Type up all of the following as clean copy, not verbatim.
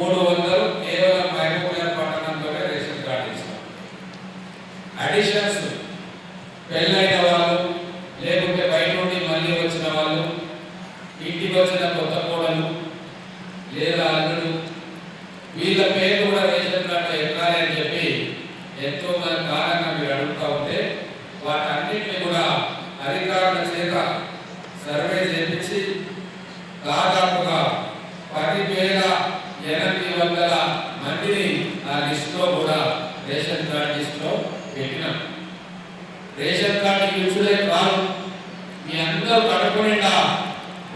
300 కేవలం Mahabubnagar పట్టణంలోనే ration card ఇస్తాం. Additions పెళ్ళైన వాళ్ళు, లేకుంటే బయట నుండి మళ్ళీ వచ్చిన వాళ్ళు, ఇంటికి వచ్చిన కొత్త కోడలు లేదా అల్లుడు, వీళ్ళ పేరు కూడా రేషన్ కార్డు ఎక్కాలి అని చెప్పి ఎంతో మంది కారణంగా మీరు అడుగుతూ ఉంటే వాటన్నింటినీ కూడా అధికారుల చేత సర్వే చేయించి దాదాపుగా 10,800 మందిని ఆ లిస్టులో కూడా రేషన్ కార్డు లిస్టులో పెట్టినాం. రేషన్ కార్డు ఇచ్చుడే కాదు, మీ అందరూ కడుపు నిండా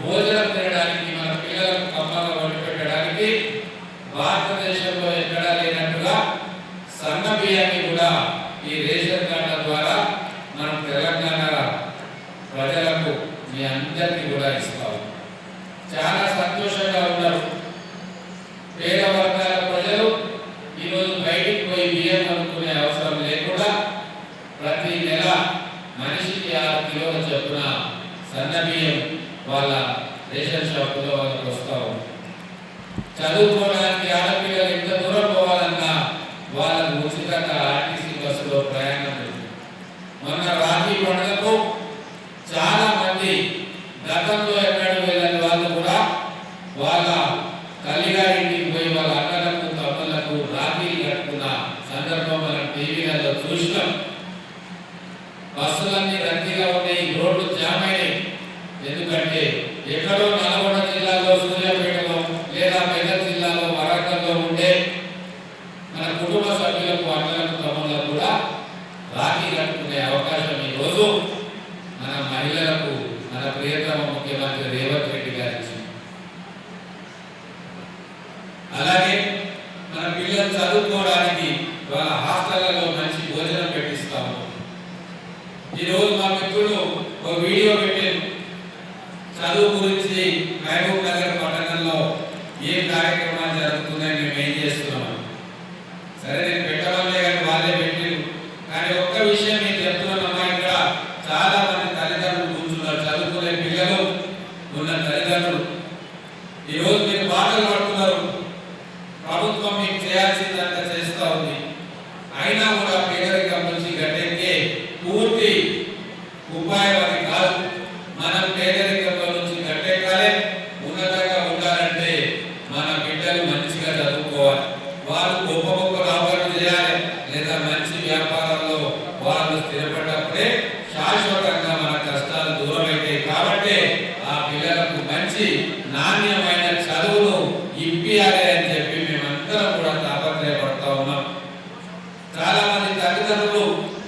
భోజనం తినడానికి, మన పిల్లలకు కమ్మగా వండి పెట్టడానికి భారతదేశంలో ఎక్కడా లేనట్టుగా సన్న బియ్యాన్ని కూడా ఈ రేషన్ కార్డుల ద్వారా మనం తెలంగాణ ప్రజలకు మీ అందరికీ కూడా ఇస్తాము. చాలా సంతోషంగా ఉన్నారు. పేద వర్గాల ప్రజలు ఈరోజు బయటికి పోయి బియ్యం కొనుక్కునే అవసరం లేకుండా ప్రతి నెల మనిషికి 6 కిలోల చొప్పున సన్న బియ్యం వాళ్ళ రేషన్ షాపులో వాళ్ళకి వస్తాము. చదువుకోవడానికి ఆడపిల్లలు ఎంత దూరం పోవాలన్నా వాళ్ళకు ఉచితంగా ఆర్టీసీ బస్సులో ప్రయాణం ఉంది. మొన్న రాఖీ పండుగకు చాలా మంది గతంలో ఎక్కడికి వెళ్ళని వాళ్ళు కూడా వాళ్ళ తల్లిగారింటికి పోయి వాళ్ళ అన్నలకు తమ్ముళ్లకు రాఖీలు కట్టుకున్న సందర్భం మనం టీవీలలో చూసినాం. బస్సులన్నీ రద్దీగా ఉన్నాయి, రోడ్లు జామ్ అయినాయి. ఎందుకంటే ఎక్కడో నల్గొండ జిల్లాలో సూర్యాపేటలో లేదా మెదక్ జిల్లాలో వరంగల్లో ఉండే మన కుటుంబ సభ్యులకు అన్నలకు తమ్ముళ్లకు కూడా రాఖీ కట్టుకునే అవకాశం ఈరోజు మన మహిళలకు మన ప్రియతమ ముఖ్యమంత్రి రేవంత్ రెడ్డి గారు ఇచ్చింది. అలాగే మన పిల్లలు చదువుకోవడానికి వాళ్ళ హాస్టళ్లలో మంచి భోజనం పెట్టిస్తాము. ఈరోజు మా మిత్రులు ఒక వీడియో పెట్టారు చదువు గురించి. మహబూబ్ నగర్ పట్టణంలో ఏ కార్యక్రమాలు జరుగుతున్నాయి, మేము ఏం చేస్తున్నాము. సరే నేను పెట్టవాలే కానీ వాళ్ళే పెట్టారు. కానీ ఒక్క విషయం నేను చెప్తున్నానమ్మా, ఇక్కడ చాలా మంది తల్లిదండ్రులు కూర్చున్నారు, చదువుకునే పిల్లలు ఉన్న తల్లిదండ్రులు. ఈరోజు మీరు బాటలు పడుతున్నారు, ప్రభుత్వం మీకు చేయాల్సిందంతా చేస్తూ ఉంది. అయినా కూడా పేదరికం నుంచి గట్టెక్కే పూర్తి ఉపాయం అది కాదు. మనం పేదరికంలో నుంచి గట్టెక్కాలి, ఉన్నతంగా ఉండాలంటే మన బిడ్డలు మంచిగా చదువుకోవాలి, వాళ్ళు గొప్ప గొప్ప లాభాలు చేయాలి, లేదా మంచి వ్యాపారాల్లో వాళ్ళు స్థిరపడ్డప్పుడే శాశ్వతంగా మన కష్టాలు దూరం అవుతాయి. కాబట్టి ఆ పిల్లలకు మంచి నాణ్యమైన చదువును ఇప్పియాలి అని చెప్పి మేమందరం కూడా తాపత్రయపడతా ఉన్నాం. చాలా మంది తల్లిదండ్రులు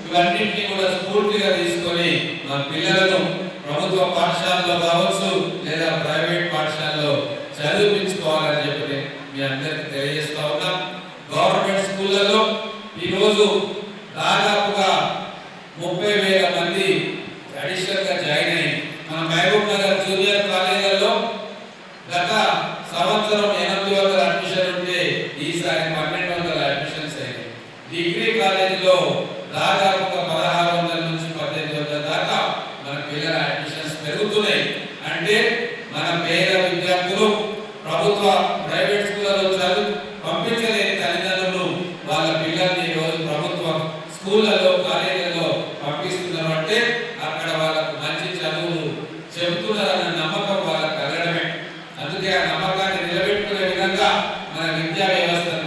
ఇవన్నింటినీ కూడా స్ఫూర్తిగా తీసుకొని మా పిల్లలను ప్రభుత్వ పాఠశాలలో కావచ్చు లేదా ప్రైవేట్ పాఠశాలలో చదివించుకోవాలని చెప్పి మీ అందరికి తెలియజేస్తా ఉన్నాం. గవర్నమెంట్ స్కూళ్ళలో ఈరోజు దాదాపుగా 30,000 మంది అడిషనల్ గా జాయిన్ అయ్యి మన మహబూబ్ నగర్ జూనియర్ కాలేజీలలో గత సంవత్సరం 800 అడ్మిషన్ ఉంటే ఈసారి 1200 అడ్మిషన్స్ అయ్యాయి. డిగ్రీ కాలేజీలో దాదాపుగా 1600 నుంచి 1800 దాకా మన పిల్లల అడ్మిషన్స్ పెరుగుతున్నాయి. అంటే మన పేద విద్యార్థులు ప్రభుత్వ ప్రైవేట్ స్కూళ్ళలో చదువు పంపించలేని తల్లిదండ్రులు వాళ్ళ పిల్లల్ని ఈరోజు ప్రభుత్వ స్కూళ్ళలో కాలేజీలలో పంపిస్తున్నారు. అంటే అక్కడ వాళ్ళకు మంచి చదువులు చెబుతున్నారన్న నమ్మకం వాళ్ళకు కలగడమే. అందుకే ఆ నమ్మకాన్ని నిలబెట్టుకునే విధంగా మన విద్యా వ్యవస్థను